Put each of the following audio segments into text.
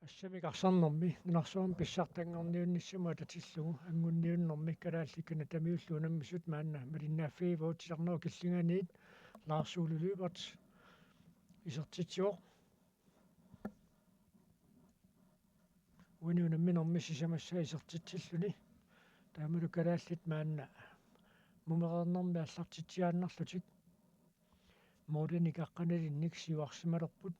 ассамикарсарнэрми нунарсуам писсартангорниунниссаму ататиллугу ангунниуннэрми калаалликкана тамиуллуунаммисут маанна малиннааффигивут тиларнеру киллинганиит лаарсуулулуипарт исертитсиоқ униунамминэрми сисамассаа исертитсиллуни таамалу калааллит маанна мумерернэрми аллартитсиааннарлутик модерник аққаналинник сиуарсималерпут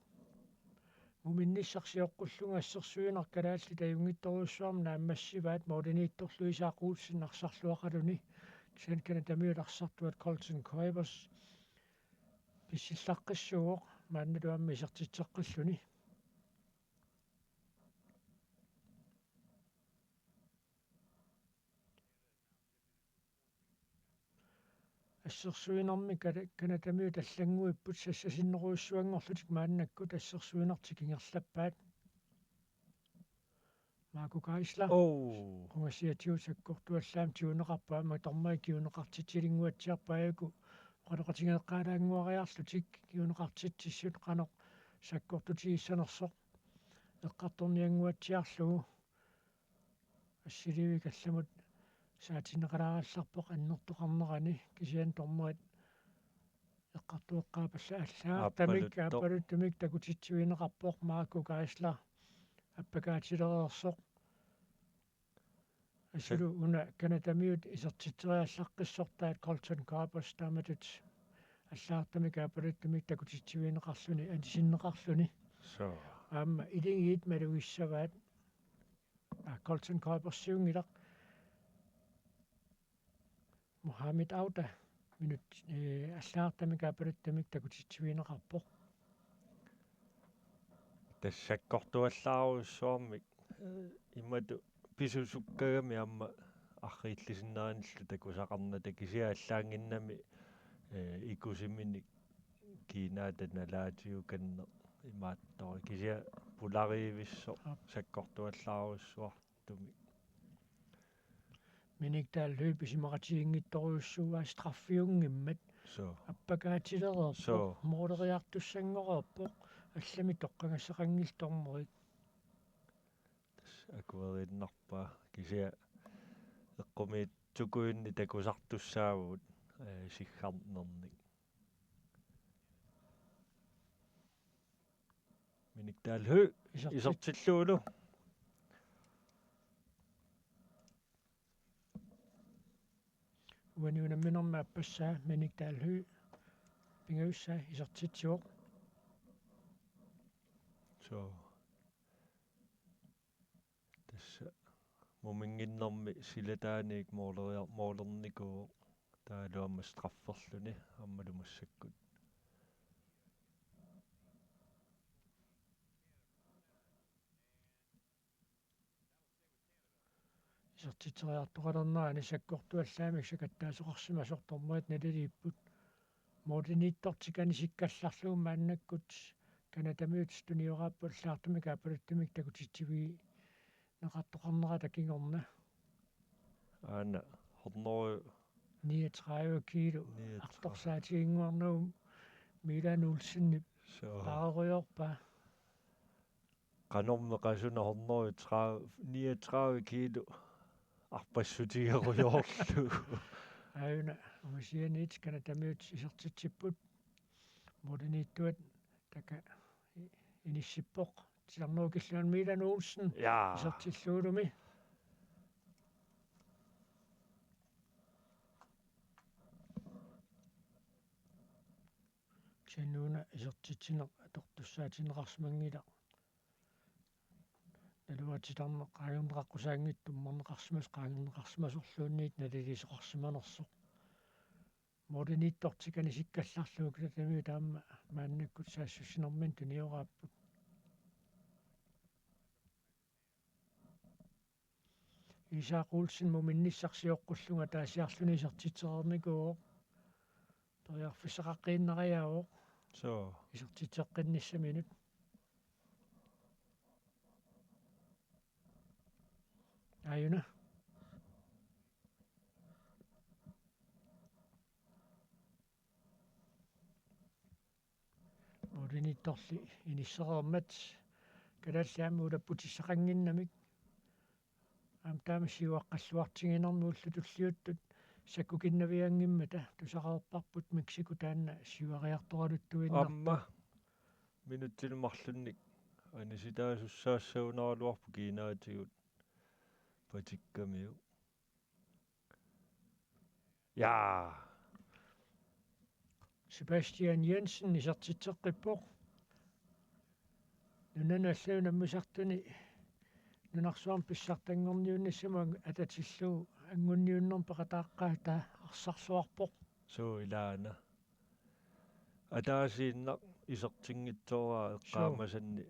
муминниссарсиоққуллунга ассерсуинар калаалли таюнгитторуссуарм нааммассиваат модерниитторлу исаақуутсиннарсарлуақалуни тианкана тамиуларсартуат Colton Kuipers писсиллаққиссууоқ маанналуамми исертитсеққиллуни ассерсуинарми кана тамиу таллангуиппут сассасиннеруйуссуангорлутик мааннаккут ассерсуинартик ингерлаппаат Marco Geisler унгасиатиу саккортуаллаам тиунеқарпаама тормай киунеқартитсилингуатсиарпааяку қанеқатингеққалаангуариарлутик киунеқартитсиссут қанеқ саккортутигиссанерсоқ эққартторниангуатсиарлугу ассиливи калламут саатинеқалараалларпоқ аннертоқарнерани кисиан тормуат эққартуэққаапалла аллаа тамик аапалут тамик такутитсуинеқарпоқ Marco Geisler аппакаатилерерсоқ ассулу уна канатамиут исертитсериаллаққиссортаат Colton Kuipers тааматут аллаартамик аапалут тамик такутитсуинеқарлуни атисиннеқарлуни аама илингиит малуиссаваат Colton Kuipers сиунгилақ Mohamed Auda минут аллаартамик аапалут тамик такутитсуинеқарпоқ тассаккортуаллааруссуармик имату писусуккагами амма аррииллисиннериниллу такусақарна такисиааллаангиннами икусиминик кинаата налаатиу каннер имааттори кисиа пулариивиссо саккортуаллааруссуартуми миник тааллуи писимақатигингитторуйуссууаа страффиунгиммат аппакаатилерерпо моодериартуссангорерпо аллами тоққангассақангилторморит акуериннарпаа кисиа эққумиит тукуинни такусартуссаавут сиггаарнерник миник таалху исертиллуулу уаниунамминерма аппассаа миник таалху пингауссаа исертитсуоқ so tässä muminginnermi silataanik moorlernikuu taaluamma strafferluni ammalumassakkut исертитсериартоқалернаани саккортуаллаамик сакаттаасоқарсимасортормуат налилииппут моодерниитторtikani сиккалларлугу мааннаккут канатамиут стуниорааппу аллаартамик аапалуттамик такутитсиви неқартоқарнера такингорна аана хорноо 39 кило арторсаатигингуарнуу Milan Olsen Barrøorpa канормеқасуна хорноо 39 кило арпассутигеруйоорлу аuna умасианит канатамиут исертитсиппут модернииттуат така иниссиппоқ тиларнуу киллуан Milan Olsen исертиллуулуми чаннууна исертитсинеқ атортуссаатинеқарсимангила налуатитарне қаагернеқаққусаангиттуммарнеқарсимас қаагернеқарсимасорлуунниит налилисоқарсиманерсоқ модернииттортикани сиккалларлугу катами таама мааннаккут саассуссинермин туниорааппут исаақуулсин муминниссарсиоққуллунга таасиарлуни исертитсеерникуу ториарфиссақаққииннариаавоо исертитсеққинниссаминут аюна модернитторли иниссереермат калааллаама улаппутиссақангиннамик аам таамассиуаққаллуартигинернууллу туллиуттут саккукиннавиангиммата тусақарпарпут Мексику таанна сиуариарторалуттуиннарта амма минутсилмарлунник аниситаасуссаассаунаралуарпу кинаатигут патиккамиу я Sebastian Jensen isartitseqqippoq нунаналлаунаммусартуни нунарсуарм писсартангорниуннассама ататиллуу ангунниуннерм пақатааққаа таа арсарсуарпоқ соо илаана атаасииннақ исертингитсоораа эққаамасанни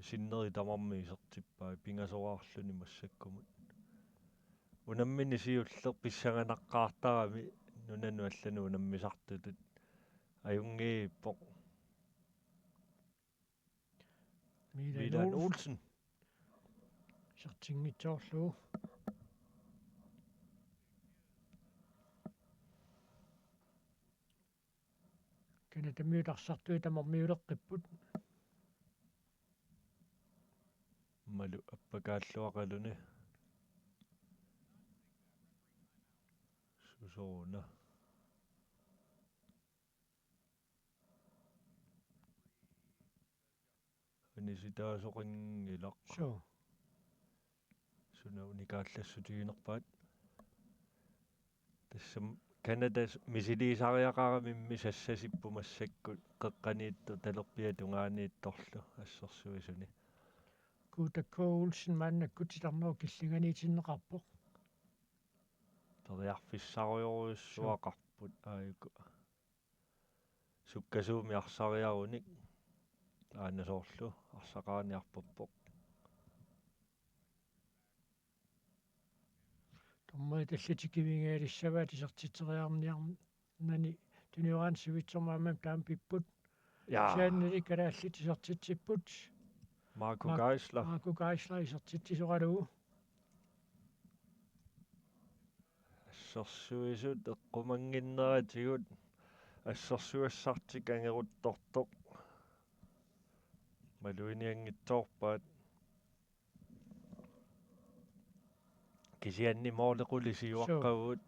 синнери тамарми исертиппаа пингасораарлүни массаккумут унаммини сиуллер писсаганаққаартарами нунану аллану унаммисартутут аюнгииппоқ Milan Olsen isartinngitsoorluu канатамиуларсартуи тамармиулеққиппут малу аппакааллуақалуни сусоона аниситаасоқингилақ соо суна уникааллассутигинерпаат тассам Канадас мисилисариақарамимми сассасиппумассаккут қеққаниитту талерпиа тунгаанниитторлу ассерсуисуни Кутакоулсен маннаккутиларнеру киллинганиитиннеқарпоқ тариарфиссариоруйуссуақарпут аайку суккасууми арсариаруник аанасоорлу арсақааниарпаппоқ томмай таллатиккивингаалиссаваат исертитериарниарнани туниораан сивитсормаамам таам пиппут сааннали калааллит исертитсиппут Marco Geisler исертитсисоралугу ассерсуисут эққумангиннератигут ассерсуассартик ангерутторtoq малуиниангитсоорпаат кисианни моолеқулисиуаққавут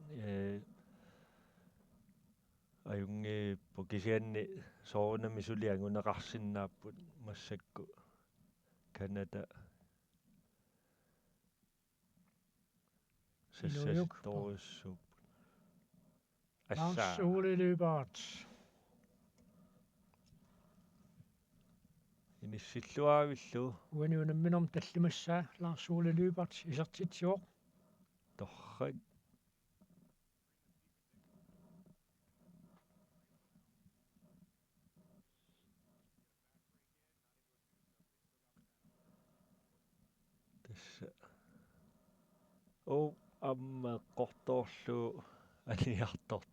аюнгииппу кисианни соорунами сулиангунеқарсиннааппут массакку Канада сассасторуссууп Lars Ole Løbert иниссиллуаавиллу уаниунамминерм таллимассаа Lars Ole Løbert исертитсиоқ торрак тасса амма қорторлу алиартор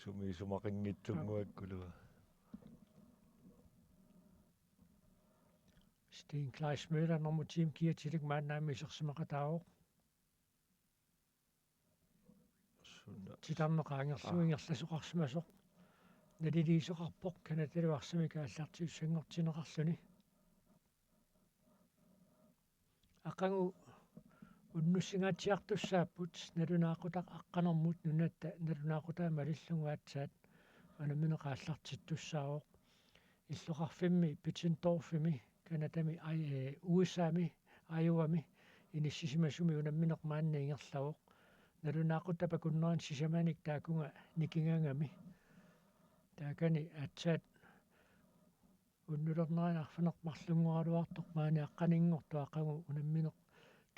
сумақингитсунгуаккулуа Sten Kleis Møller nummer team kiatilик мааннаами исерсимақатаавоқ суна титарнеқаангерлуингерласоқарсимасоқ налилиисоқарпоқ канаталуарсами кааллартиуссангортинеқарлуни аққангу уннуссингаатсиартуссааппут налунаақутақ аққанэрмут нунатта налунаақутаа малиллунгуаатсаат анаминеқааллартиттуссаавоқ иллоқарфимми питсендорфими канатами USA-ми Iowa-ми иниссисимасуми унамминеқ маанниингерлавоқ налунаақутта пакуннерин сисаманик таакунга никингангами таакани атсаат уннулернериарфанеқмарлунгуаралуартоқ маани аққанингорту аққангу унамминеқ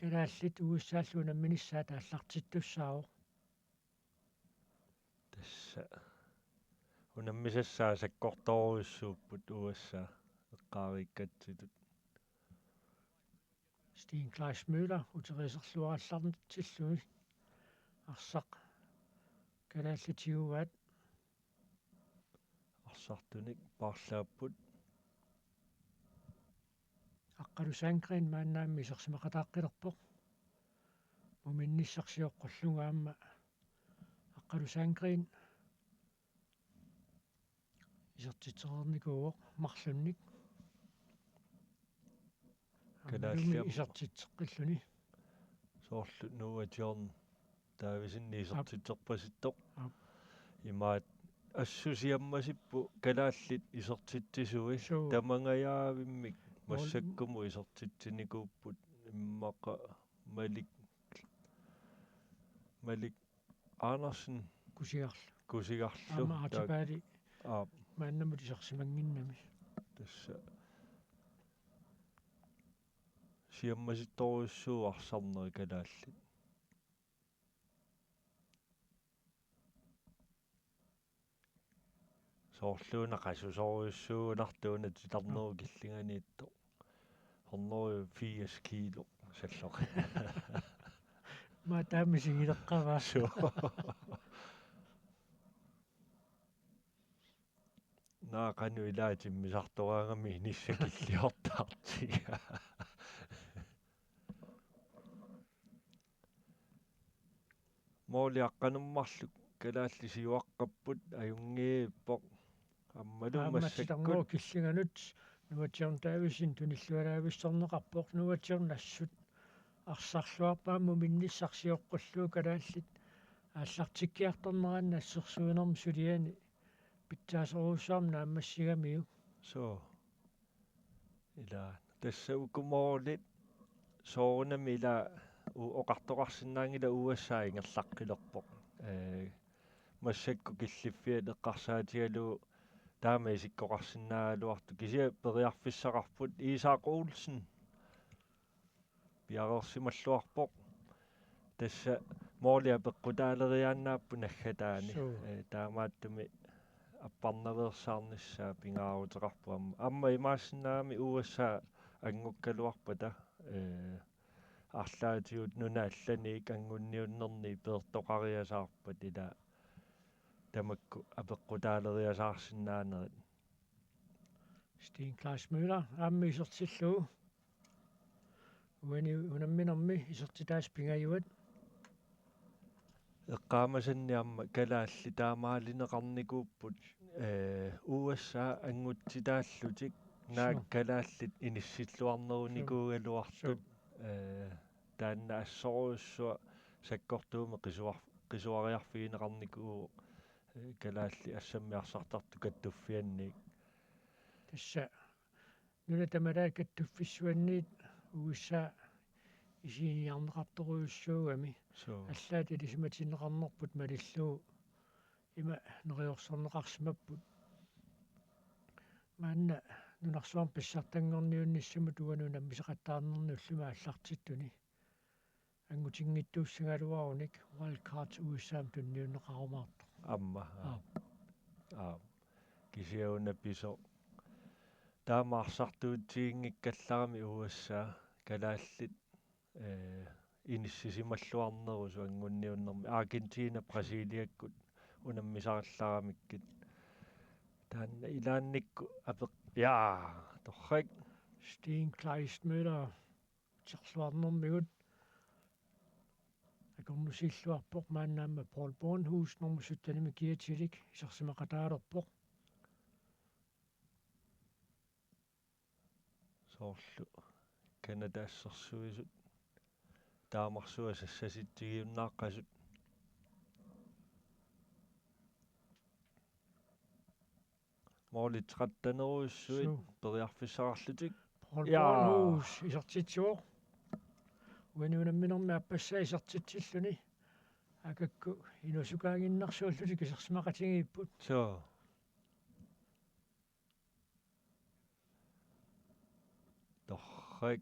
калааллит USA-ллу унамминиссаа тааллартиттуссаавоқ тасса унаммисассаа саккорторуйуссууппут USA эққаариккатситут Sten Kleis Møller утерисерлуаралларнтиллуи арсақ калааллитигуваат арсартуник парлааппут аққалу сангрин мааннаамми исерсимақатааққилерпоқ муминниссарсиоққуллунгаама аққалу сангрин исертитсеқарникууоқ марлунник аммалуми Канааллиам исертитсеққиллуни соорлу нуатиорн таависинни исертитсерпаситтоқ ап имаат ассусиаммасиппу канааллит исертитсисуи суу тамангаyaavimмик массаккуму исертитсиникууппут иммақа малик Andersen кусиарлу кусигарлу ама атипаали аа мааннамут исерсимангиннами тасса сиаммаситторуссуу арсарнери канааллит соорлуuna qasусориуссуунартуuna титарнеру киллинганиитто хорнеру 80 кило саллоқ ма таамисигилеққаваасу наақану илаатиммисартораангами ниссакиллиортаартига моолиаққануммарлу калааллисиуаққаппут аюнгииппоқ аммалумассаккут киллинганут нуатсиорн таависин туниллуалаависсорнеқарпоқ нуатсиорн ассут арсарлуарпаамму минниссарсиоққуллуу калааллит ааллартиккиарторнераанна ассерсуинерм сулиани питсаасеруусsaam нааммассигамиу so ila tassa ukumorlit soorunami ila oqartoqarsinnaangila USA ingerlaqqilorpoq массакку киллиффиат эққарсаатигалу таама исиккоқарсинаагалуарту кися периарфиссақарпут Исаақ Олсен пиарерсималлуарпоқ тасса моолиа пеққутаалериааннааппу наггатаани таамааттуми аппарневерсаарниссаа пингаарутеқарпу амма имаассинаами USA ангуккалуарпата арлаатиут нуна алланик ангунниуннерни пеэртоқариасаарпат ила тамакку апеққутаалериасаарсинаанерит Steen Klaas Møller амми исертиллуу уани унамминерми исертитааспингаjuat эққаамасанниарма калаалли таамаалинеқарникууппут USA ангутситааллутик наак калааллит иниссиллуарнеруникуугалуартут таанна ассоруссуа саккортууме qisuariarfigineqarnikuu калаалли ассаммиарсартарту каттуффианник тасса нуна тамалаа каттуффиссуанниит USA исиниарнеқарторуйуссуугами аллаати лисиматиннеқарнерпут малиллуу има нериорсорнеқарсимаппут маанна нунарсуарм писсартангорниунниссаму тугануна мисеқаттаарнерни уллума аллартиттуни ангутингиттууссагалуаруник wildcards USA тунниуннеқарумаарто амма кисиауна писо таамаарсартуутсиингиккалларами USA калааллит иниссисималлуарнеру суангунниуннерми Аргентина Бразилиаккут унаммисаралларамиккит таанна илаанникку апеқ торрак Steen Klaas Møller терлуарнэрмигут акорнусиллуарпоқ мааннаама Paul Bornhus нормусуттаними киатилик исерсимақатаалерпоқ соорлу канадаассерсуисут таамарсуа сассаситсигиуннааққасут моолитеқаттанеруйуссуит периарфиссарарлутик Paul Bornhus исертитсуоқ уануунамминерми аппассаа исертитсиллуни акакку инусукаагиннарсууллутик исерсимақатигииппут so торрак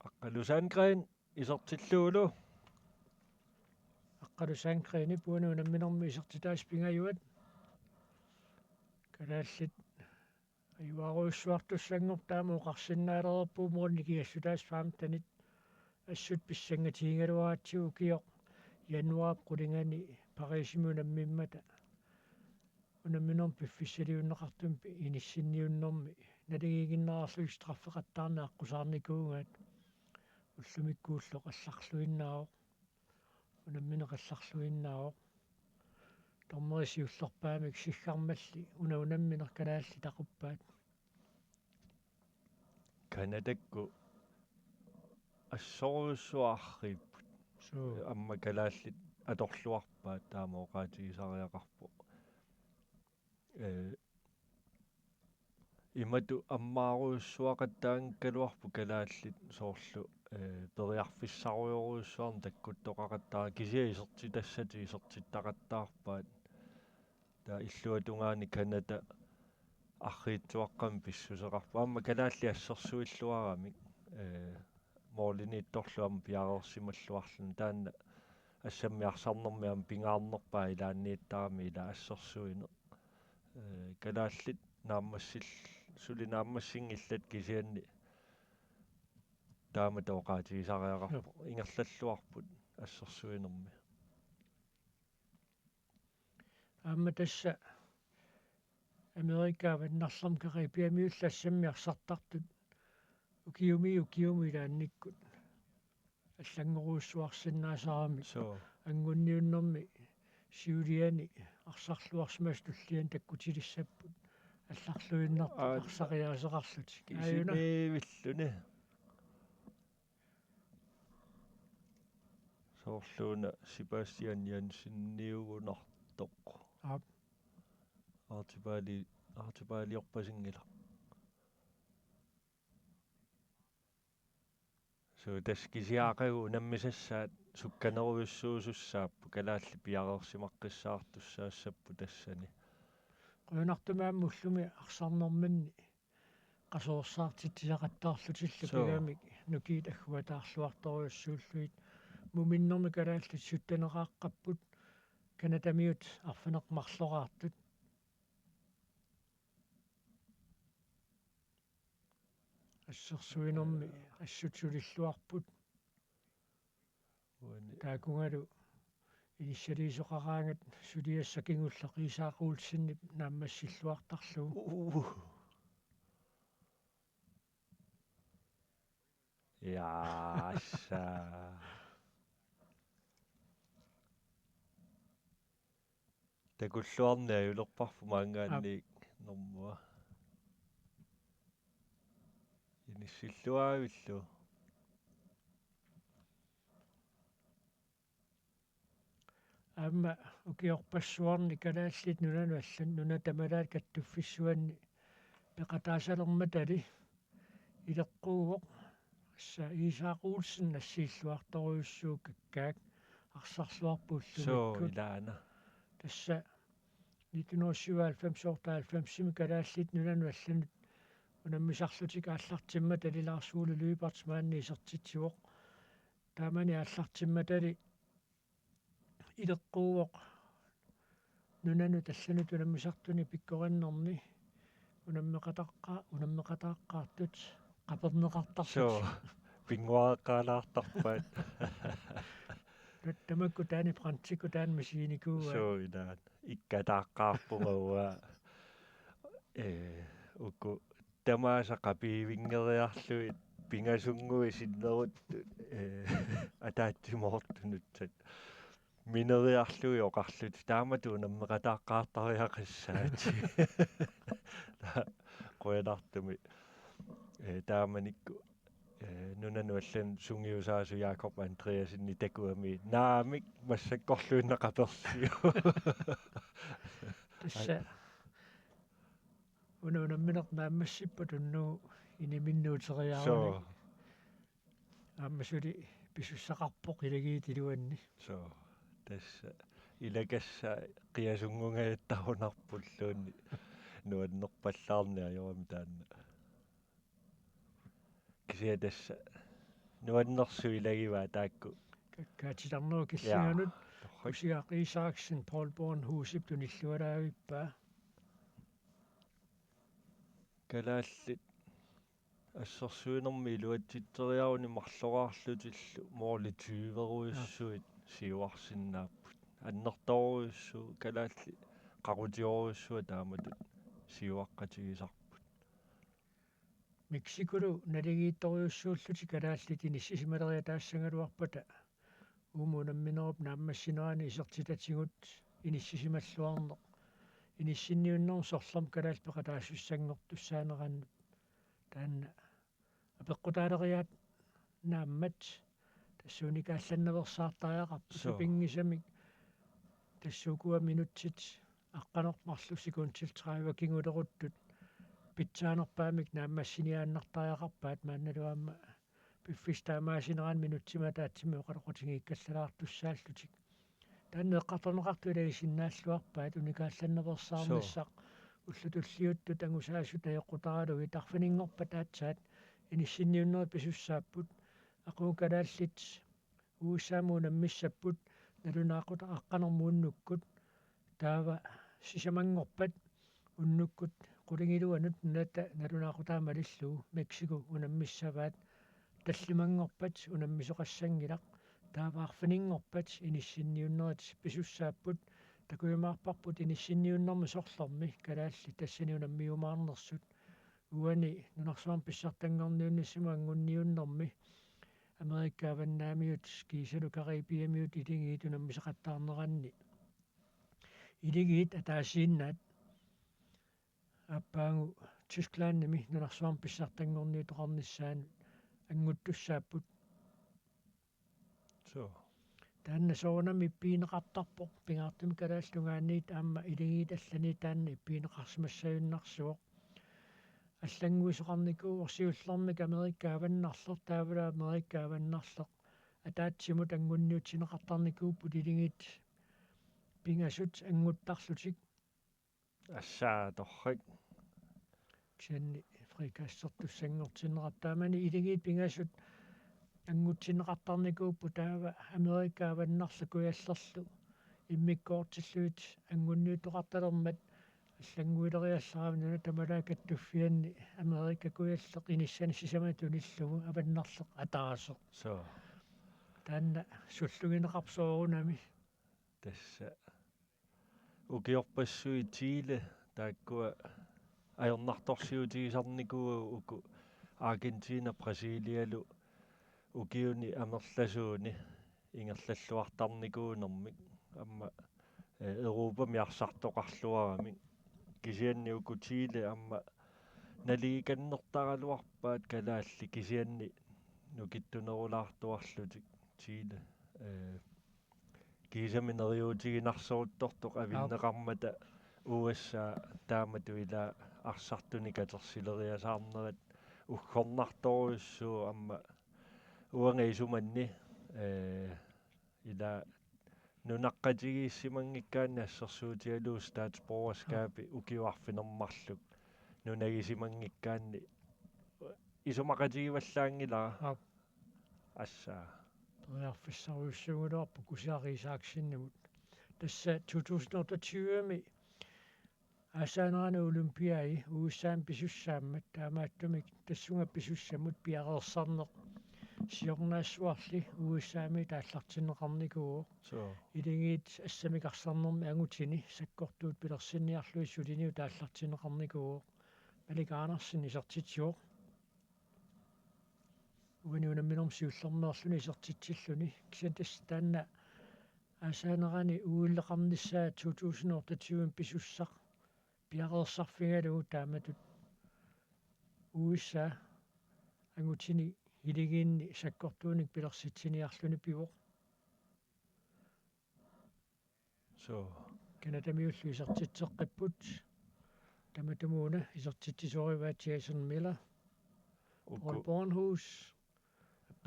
аққалусаангрен исертиллуулу аққалусаангреени пуануунамминерми исертитааспингаjuat калааллит аюаруйуссуартуссангор таама оқарсиннаалерпуу муунникиассутаасфаам танит ассут писсангатигингалуаатсигу киоқ януап қулингани парисимунаммиммата унамминерм пиффиссалиуннеқартум иниссинниуннэрми налигигиннерарлуи страффеқаттаарна аққусаарникуугаат уллумиккууллоқ алларлуиннаавоқ унамминеқалларлуиннаавоқ тормерисиуллерпаамик сиггармалли унаминер канаалли тақуппаат Канадакку ассоруйссуарриппут амма калааллит аторлуарпаат таама оқаатигисариақарпо имату аммааруйссуақаттаан калуарпу калааллит соорлу периарфиссаруйоруйссуарн таккуттоқақаттаа кисиа исерти тассати исертиттақаттаарпаат таа иллуатунгаани Канада арриитсуаққам писсусеқарпа амма калаалли ассерсуиллуарамик моолиниитторлуам пиареерсималлуарлун таанна ассаммиарсарнэрмиам пингаарнерпаа илааннииттарами ила ассерсуине калааллит нааммассил сулинааммассингиллат кисианни таама тоқаатигисариақарпо ингерллаллуарпут ассерсуинерми аама тасса Америка ваннарлам карибиамиуллассаммиарсартартут укиуми илаанниккут аллангоруussуарсиннаасаарами ангунниуннэрми сиулиани арсарлуарсимас туллиан таккутилиссаппут алларлуиннарту арсариаасеқарлутик аюна виллуни соорлууна Себастиан Янсинниугунартоқ артибаалиорпасингила соо таскисиаақагу наммисассаат сукканеруйуссуусуссааппу калаалли пиареерсимаққиссаартуссаассаппу тассани қуйнартумааммуллуми арсарнэрманни qasuorsaartitsisaqattaarlutилла пигамик нукиит аггуатаарлуарторуйуссууллуит муминнэрми калааллит суттанеқааққаппут канатамиут арфанеқмарлораартут ассерсуинерми ассутсулиллуарпут таакунгалу иниссалиисоқараангат сулиассакингуллеқисаақуулсиннип нааммассиллуартарлугу яасса такуллуарниа юлерпарфу маангаанник нормуа иниссиллуаавиллу амма укиорпассуарни калааллит нунану аллан нуна тамалаат каттуффиссуанни пеқатаасалерматали илеққууоқ асса Исаақ нассииллуарторуйуссуу каккаак арсарлуарпууллумикку илаана тасса 1997 сортаалфамсими калааллит нунану алланут унаммисарлутик ааллартимма талилаарсуули луипартс маанни исертитсуоқ таамани ааллартимма тали илеққууоқ нунану талланут унаммисартуни пиккориннэрни унаммеқатааққаартут қапернеқартарсут пингуааққалаартарпаат тамакку таани прантикку таан масиникууа соо илаат иккатааққаарпугауа уку тамаасақа пиивингериарлуит пингасунгуи синнерут атаатсимоортунутсат минериарлуи оқарлут таамату наммеқатааққаартариақассаати қоянартуми тааманикку нунану аллан сунгиусаасу Якоб Андреасинни такуами наамик массаккорлуиннеқаперсиу тасса унамминер нааммассиппа туннуу иниминнуутериаарни ааммасули писуссақарпоқ илагиитилуанни соо тасса илагасса қиасунгунгааттарунарпуллуунни нуаннерпаллаарни ажорами таанна кисиа тасса нуаннерсу илагиваа таакку каккаатиларнеру киллиганут усиа Исааксен Пол Борнхусип туниллуалаагиппаа калааллит ассерсуинерми илуатситтериаруни марлораарлутиллу моорли 20-руйуссуит сиуарсиннааппут аннерторуйуссуу калаалли қарутиоруйуссуа тааматут сиуаққатигисарпут Мексикулу налигиитторуйуссууллути калааллитини сисималериа таассангалуарпата уумунамминеруп нааммассинерани исертитатигут иниссисималлуарнеқ иниссинниуннэрм сорлам калаал пеқатаассуссангор туссаанерааннут таанна апеққутаалериаат нааммат тассууни каалланнаверсаартариақарпу сапингисамик тассуукуа минутсит аққанормарлу секундсил 30 кингулеруттут питсаанерпаамик нааммассиниааннартариақарпаат маанналуаама пиффистаамаасинерaan минутсима таатсими оқалоқутингиккассалаартуссааллутик таанне эққарторнеқарту илагисиннааллуарпаат уникаалланнаверсаарнссақ уллутуллиуттут ангусаасу таёққутаралуги тарфинингорпа таатсаат иниссинниуннери писуссааппут aquukalaallit uussaamuuna missapпут налунаақута аққанэрмууннуккут таава сисамангорпат уннуккут qulingilуанут налата налунаақутаама лиллуу мексику унаммиссаваат таллимангорпат унаммисоқассангилақ тааваарфинингорпат иниссинниуннерит писуссааппут такуйумаарпарпут иниссинниуннэрми сорлорми калаалли тассани унаммиумаарнерсут уани нунарсуарм писсартангорниунниссиму ангунниуннэрми америккааваннаамиут кисалу карибиамиут илигиит унаммисеқаттаарнеранни илигиит атаасииннаат аппаангу тисклаанними нунарсуарм писсартангорниутоқарниссаан ангуттуссааппут таанна соонами иппиинеқартарпоқ пингаартими калааллунгаанниит аама илигиит аллани таанна иппиинеқарсимассаюннарсуоқ аллангуисоқарникуу орсиуллэрмик америккааваннарлер таавала америккааваннарлеқ атаатсимут ангунниутсинеқартарникууппут илигиит пингасут ангуттарлутик ассаа торрик кианни фрикассертуссангортиннеқартаамани илигиит пингасут ангутсинеқартарникууппу таава америккааваннарлакуяллерлу иммиккоортиллуит ангунниутоқарталермат аллангуилериалларавнуна тамалаакаттуффианни америка куяллеқ иниссани сисаматуниллугу аваннарлеқ атаасо таанна суллугинеқарсоорунами тасса укиорпассуи Чиле тааккуа аернарторсиутигисарникуа уку Аргентина Бразилиалу укиуни амерласууни ингерллуартарникуунэрмик амма Европами арсартоқарлуарамик кисианни уку Чиле амма налигиканнертаралуарпаат калаалли кисианни нукиттунерулаартуарлутик Чиле кисаминериутигинарсоруттортоқ авиннеқармата USA таамату ила арсартуни катерсилериасаарнерат уггорнарторуссуу амма уангисуманни ила нунаққатигииссимангиккаани ассерсуутиалуу стаатсборgerskaapi укиуарфинермарлук нунагисимангиккаани исумақатигиваллаангилаа ассаа тоярфиссаруйуссуугулуарпу кусиарисааксиннамут тасса 2028ми асаанарану олимпиаи уусаам писуссааммат таамааттумик тассунга писуссамут пиареерсарнеқ сиорнаассуарли уусаами тааллартиннеқарникуу илигиит ассамикарсарнерми ангутини саккортуут пилерсинниарлуиссулиниу тааллартинеқарникуу маликаанерсини сертитсиоқ уганиунамминерм сиуллермеерлүни сертитсиллүни кисантас таанна асаанерани ууллеқарниссаа 2028 писуссақ пиареерсарфигалуу тааматут уусса ангутини илигиинни саккортууник пилерситсиниарлүни пивоқ канатамиуллу исертитсеққиппут таматумууна исертитсисориваат Jason Miller Paul Bornhus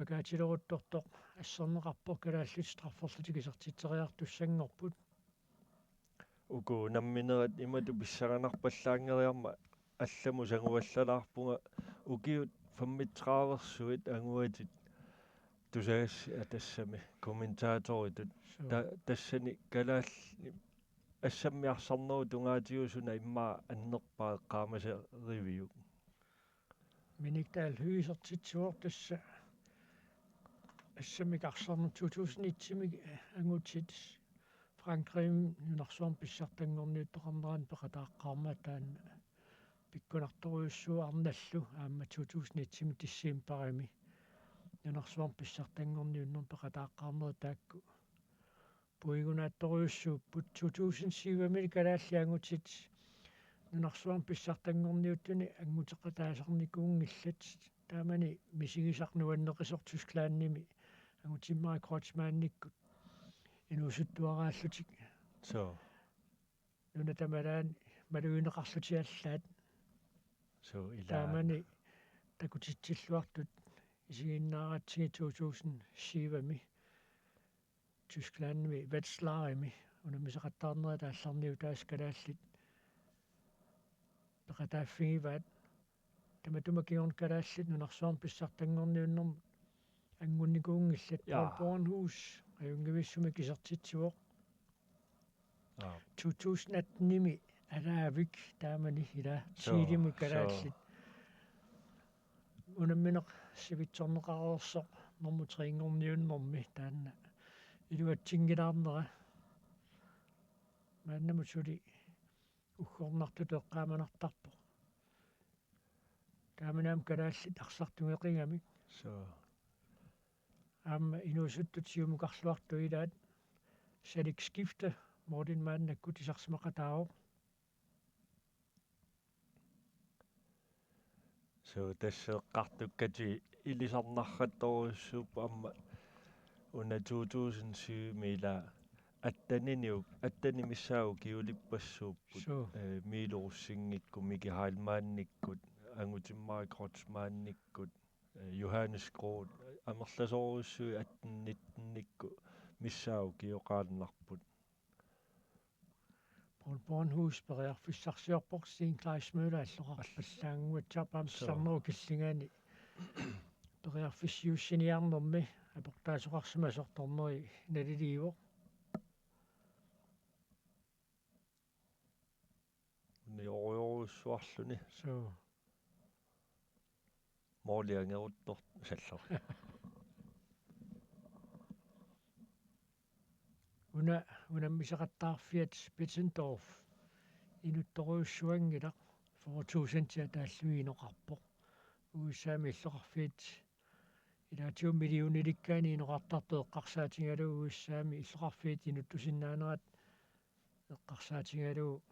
аппакаатилеруттортоқ ассернеқарпо калааллут страфферлутик исертитсериартуссангорпут уку намминерат имату писсаганарпаллаангериарма алламу сангуаллалаарпунга укиут 35-суит ангуатит тусаагасси атассами комментааторитут тассани калаалли ассаммиарсарнеру тунгаатиусуна иммаа аннерпаа qaamase review миниктаал хүйсертитсуор тасса ассаммикарсарну 2001-мик ангутсит Франкрим нунарсуарм писсартангорниуттоқарнеран пеқатааққарма таанна пиккунарторуйуссуу арналлу аама 2001-ми тиссиимпарими нунарсуарм писсартангорниуннер пеқатааққарнери таакку puigunaattoriussuupput 2007 kalaalliangutsit nunarsuarn pissartangorniuttuni angutеқатаасарникуунгилlat таамани мисигисарнуаннеқисортус клаанними агутиммаа кротсмаанниккут инуусуттуарааллутик so нунатамалаан малуинеқарлутиаллаат so ila таамани такутитсиллуартут исигиннааратсиги 2007ми Tysklandmi Wetzlarimi унамисақаттаарнера таалларниу таас калааллит пеқатааффигиваат таматумакиорн калааллит нунарсуарн писсартангорниуннэрм ангунникуунгиллат Bornhus аюнгивиссуми кисертитсуоқ 2018-ними алаавик таамани ила сиилиму калааллит унамминеқ сивитсорнеқарерсоқ нормутриингорниуннэрми таанна илуатсингилаарнера мааннамут сули уггорнартут эққааманартарпо тааманаам калааллит арсартугеқингамик so аама инуусуттут сиумукарлуарту илаат салик скифте мордин мааннаккут исарсимақатаавоқ so тассеэққартуккати илисарнарратторуссууппа амма уна 2007 мила аттани миссаау киулиппассууппут милоруссингикку мики хайлмаанниккут ангутиммаа кротсмаанниккут Johannes Groth амерласоруссуи аттинниттинникку миссаау киоқаалнарпут Bornhus периарфиссарсиорпоқ Steen Kleismøller аллоқарпаллаангуатсаапаам сарнеру киллингаани периарфиссиуссиниарнэрми апортаасоқарсимасорторнери налилиивоқ неориоруссуарлуни so моолиангеруттор саллар унаммисақаттаарфиат Spitzendorf инутторуйуссуангилақ форtusentия тааллуиноқарпоқ уиссаами иллоқарфиит илаатиум миллиониликкаани иноқартарту эққарсаатингалу уиссаами иллоқарфиит инуттусиннаанерат эққарсаатингалу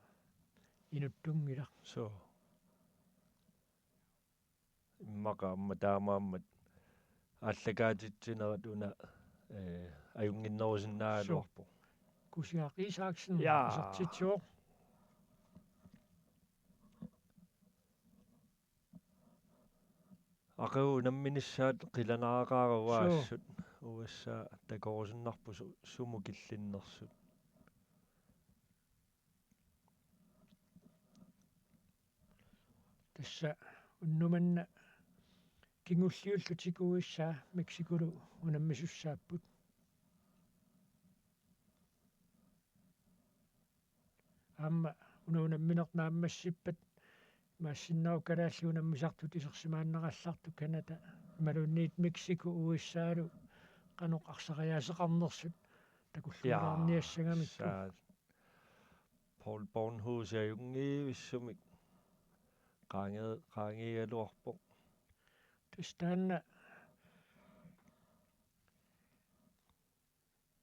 инуттунгилақ so иммака амма таамааммат аллагаатитсинерат уна аюнгиннерусиннаалуарпо Kusiaq Isaksen Ja. isartitsuoq акау намминиссаат қиланаарааруваассут уассаа такорусиннарпу суму киллиннэрсут тасса уннуманна кингуллиуллутикуиссаа Мексикулу унаммисуссааппут аама унуунамминернааммассиппат maassinnau kalaalluunammisartut isersimaannaqallartu Kanada malunniit Mexico uissaalu qanoq arsariaaseqarnersut takulluarniassagamikku Paul Bornhus ajungiivissumik qaangigaluarpo tastaanna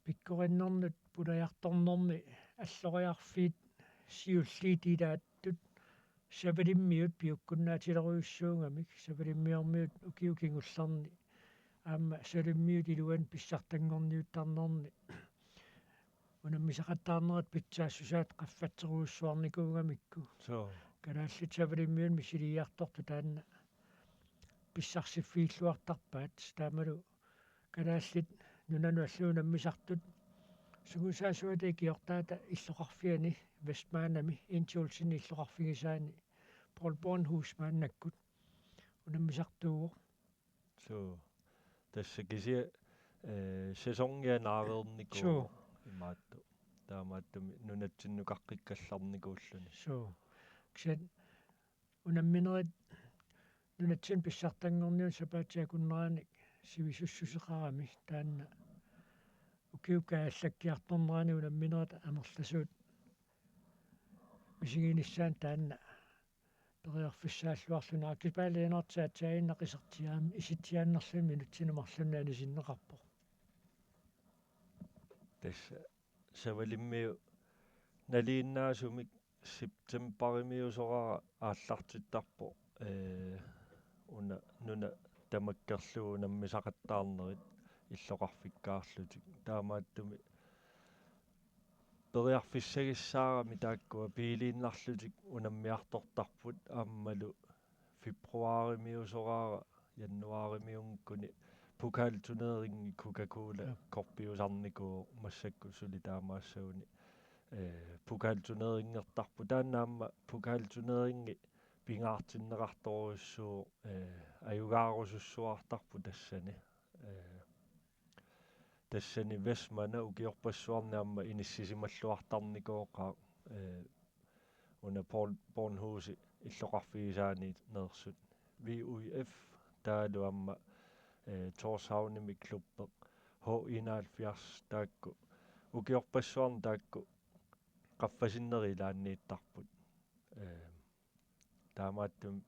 pikkorinnernet pulajartornermi alloriarfiit siulliitiilaattut савалиммиут пиуккуннаатилеруйуссуунgamик савалиммиормиут укиукингулларни аама салиммиут илуан писсартангорниуттарнерни унаммисақаттаарнерат питсаассусаат qaffатсеруйуссуарникуугамикку so калааллит савалиммиун мисилиарторту таанна писсарсиффииллуартарпаат таамалу калааллит нунану аллуунаммисартут сугусаасуатэ киортаата иллоқарфиани вестмаанами интиулсини иллоқарфигисаани Paul Bornhus мааннаккут унаммисартууго so tässä kisia sæsongia naavernikku imaattu taamaattumi nunatsinnukaqqikkallarnikuulluni so kset unamminerit nunatsin pissartangorniun sapaatiakunneranik sivisussuseqarami taanna ukiukaaallakkiartornerani unamminerit amerlasuut мисигинissaan таанна периарфиссааллуарлуна аккипаалиинартаат таиннақисертиаами иситсиааннерлуми минутсинумарлуннаани синнеқарпо tässä savalimmiu naliinnaasumik septemberimiusorara aallartittarpo nuna tamakkerlugu nammisaqattaarnerit illoqarfikkaarlutik taamaattumi periarfissagissaarami taakkua piiliinnarlutik unammiartortarput aammalu februarimiusoraara januarimiunkkuni pokaalturneringi Coca-Cola korpiusarniku massakku suli taamaassauni pokaalturneringertarpu taannaamma pokaalturneringi pingaartinneqartorussuu ajugaarusussuartarpu tassani Westmana ukiorpassuarniamma inissisimаллуартарникооqaa una Bornhusi illoqarfigisaani neersut VUF taalu amma Torshavnimi klubbeq H71 taakku ukiorpassuarni taakku qaffasinnerilaanniittarput taamaattum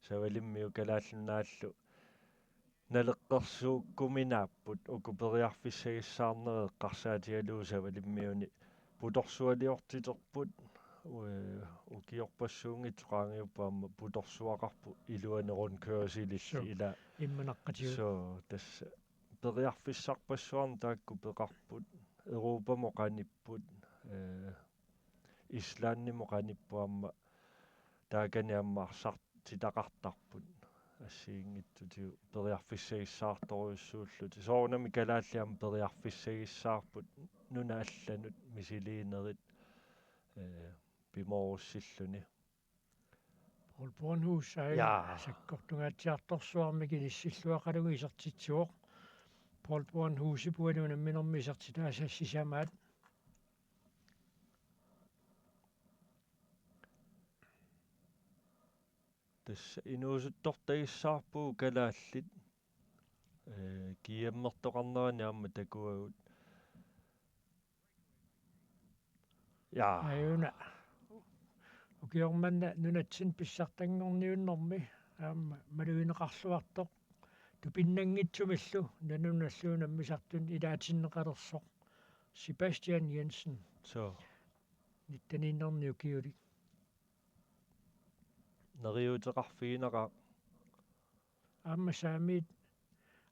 savalimmiu kalaallunnaallu naleqqersuukkuminaapput ukuperiarfissagissaarneri qarsaatigaluu savalimmiuni putorsualiortiterput ukiorpassuungit qaangiuppaamma putorsuaqarpu iluanerunkuusililli ila имманаққатигу so tassa periarfissarpassuarni taakku peqarput Europamo qanipput Islanimo qanippuamma taakani amma arsartitaqartarput ассиингитсутиу периарфиссагиссаарторуйуссууллути соорнами калааллиам периарфиссагиссаарпут нуна алланут мисилиинерит пиморуссиллуни Paul Bornhus sakkortungaatiartorsuarmi kilissилluақалугу исертитсуоқ Paul Bornhus ипуалуна минерми исертитаасассисамаат тасса инуусуттортагиссаарпуу калааллит киаммертоқарнерани аама такуагут аюна укиорманна нунатсин писсартангорниуннэрми аама малуинеқарлуартоқ тупиннангитсумиллу нануналлуунам мисартун илаатиннеқалерсоқ Sebastian Jensen so ниттаниннэрниу киулик нериутеқарфигинеqa аама саамиит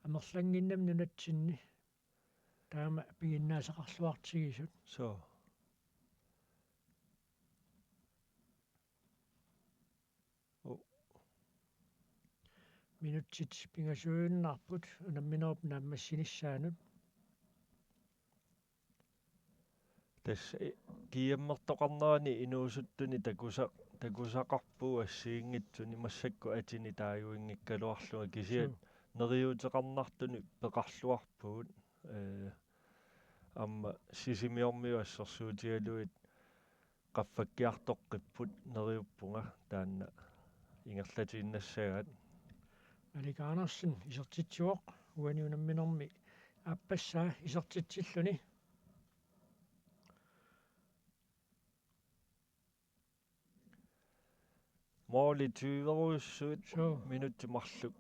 амерлангиннам нунатсинни таама пигиннаасақарлуартигисут so минутсит пингасуиннарпут унамминеруп нааммассиниссаанут тасса киаммертоқарнерани инуусуттуни такусақарпуу ассиингитсуни массакку атини тааюингиккалуарлуга кисиат нериутеқарнартуни пеқарлуарпугут амма сисимиормиу ассерсуутигалуит qaffakkiartoqqipпут нериуппунга таанна ингерлатииннассагаат аликаанерсин исертитсуоқ уаниунамминерми аппассаа исертитсиллуни моли тюверуссуит so минуттимарлук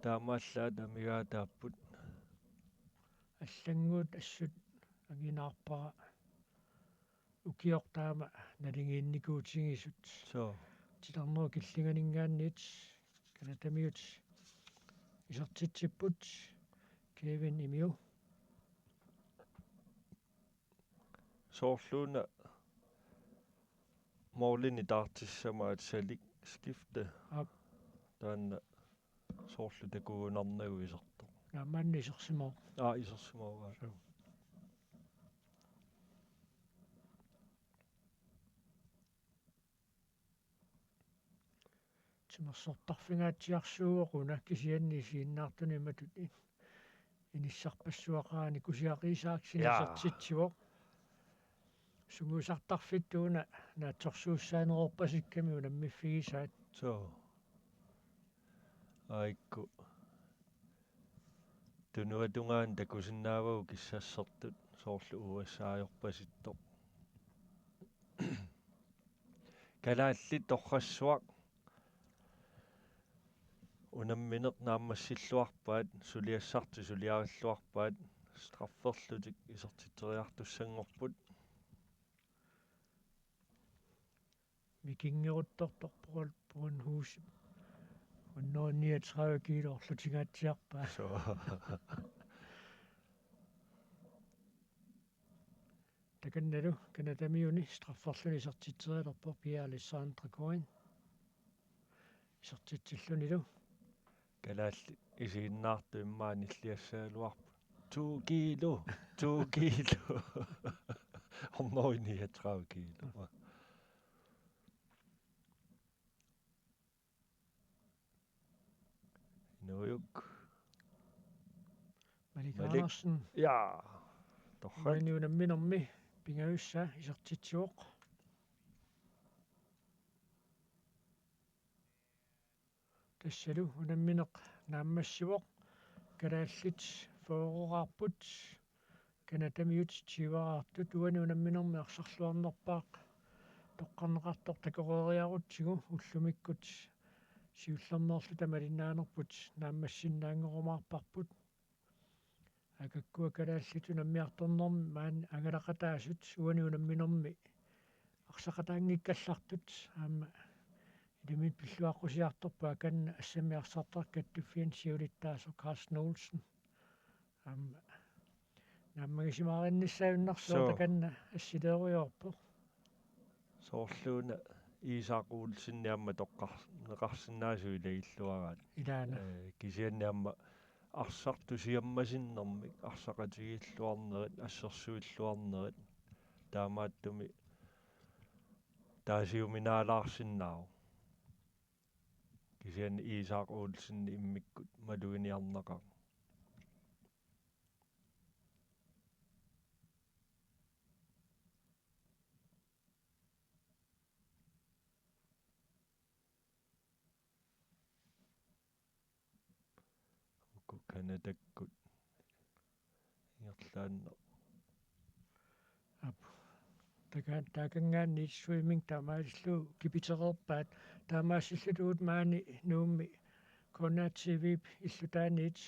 таамааллаа тамигаатааппут аллангуут ассут агинаарпара укиортаама налингиинникуутигисут so тиларнеру киллинганингаанниит канатамиут исертитсиппут Kevin Imiu соорлууна моолини таартиссамаат салик скифте таанна соорлу такуунарнагу исерто наамаанни исерсимоо исерсимаага тимерсортарфингаатсиарсууоқуна кисианни сииннаартуни матут иниссарпассуақаани кусиақисааксинисертитсивоқ сугусартарфиттууна наатсорсууссаанерорпасикками унаммиффигисаат so аикку тунуатунгаан такусиннаавагу киссассертут соорлу уассаajorpasittoq калаалли торрассуақ унамминеқ нааммассиллуарпаат сулиассарти сулиариллуарпаат страфферлутик исертиттериартуссангорпут mikingерутторторпорул puunhuus unno 39 kilo orlutigaatiarpaa so takannalu kanatamiuni straffarluni sertiterilerpo piaalissaan trakoin sertitsillunilu kalaalli isiinnaartu immaanilliassaaluarpu 2 kilo 2 kilo ornoini 30 kilo nujuk Malikaanarsen ja torrat uaniunamminermi pingalussa isertitsuoq tassalu unammineq naammassivoq kalaallit foororarput kanatamiut tiivaraartut uani unamminermi arsarluarnerpaaq toqqarneqartor takoreeriarutsigu ullumikkut siullernerlu tamalinaanerput naammassinnaangerumaarparput akakkua kalaallit unammiartornermi maan angalaqataasut uani unamminermi arsaqataangikkаллартут аама илимит пиллуаққусиарторпаа канна ассамиарсартар каттуффиан сиулиттаасо Carsten Olsen аама нааммагисимаариннссаавиннарсуарта канна ассилееруйоорпо соорлууна иисаақуулсинниамма тоққарнеқарсинаасуила иллуараат илаана кисианниамма арсартусиаммасиннэрмик арсақатигииллуарнерит ассерсуиллуарнерит таамааттуми таасиуминаалаарсиннаау кисиан иисаақуулсинни иммиккут малуиниарнеқар канатаккут иерлаанне ап такангаанни swimming таамааллу кипитерерпаат таамаассиллутуут маани нуумми конатсивип иллутааниит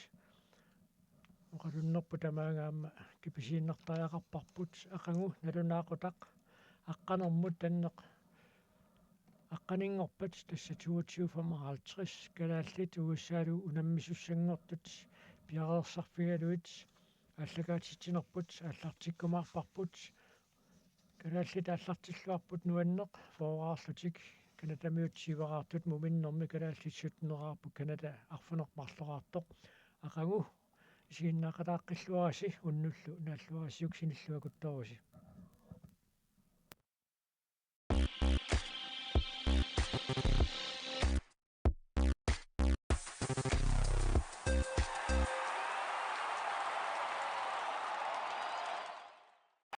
оқалуннерпу тамаагаама киписииннартариақарпарпут ақангу налунаақутақ аққанермут таннеқ аққанингорпат тасса 22:55 калааллит угуссаалу унаммисуссангортут пиареерсарфигалуит аллагаатитсинерпут ааллартиккумаарпарпут калааллит ааллартиллуарпут нуаннеқ фооraarlutik канатамиутсивараартут муминнэрми калааллитсутнераарпу каната арфунерпарлораартоқ ақангу исигиннаақалааққиллуараси уннуллу нааллуарасиук синиллуакутторуси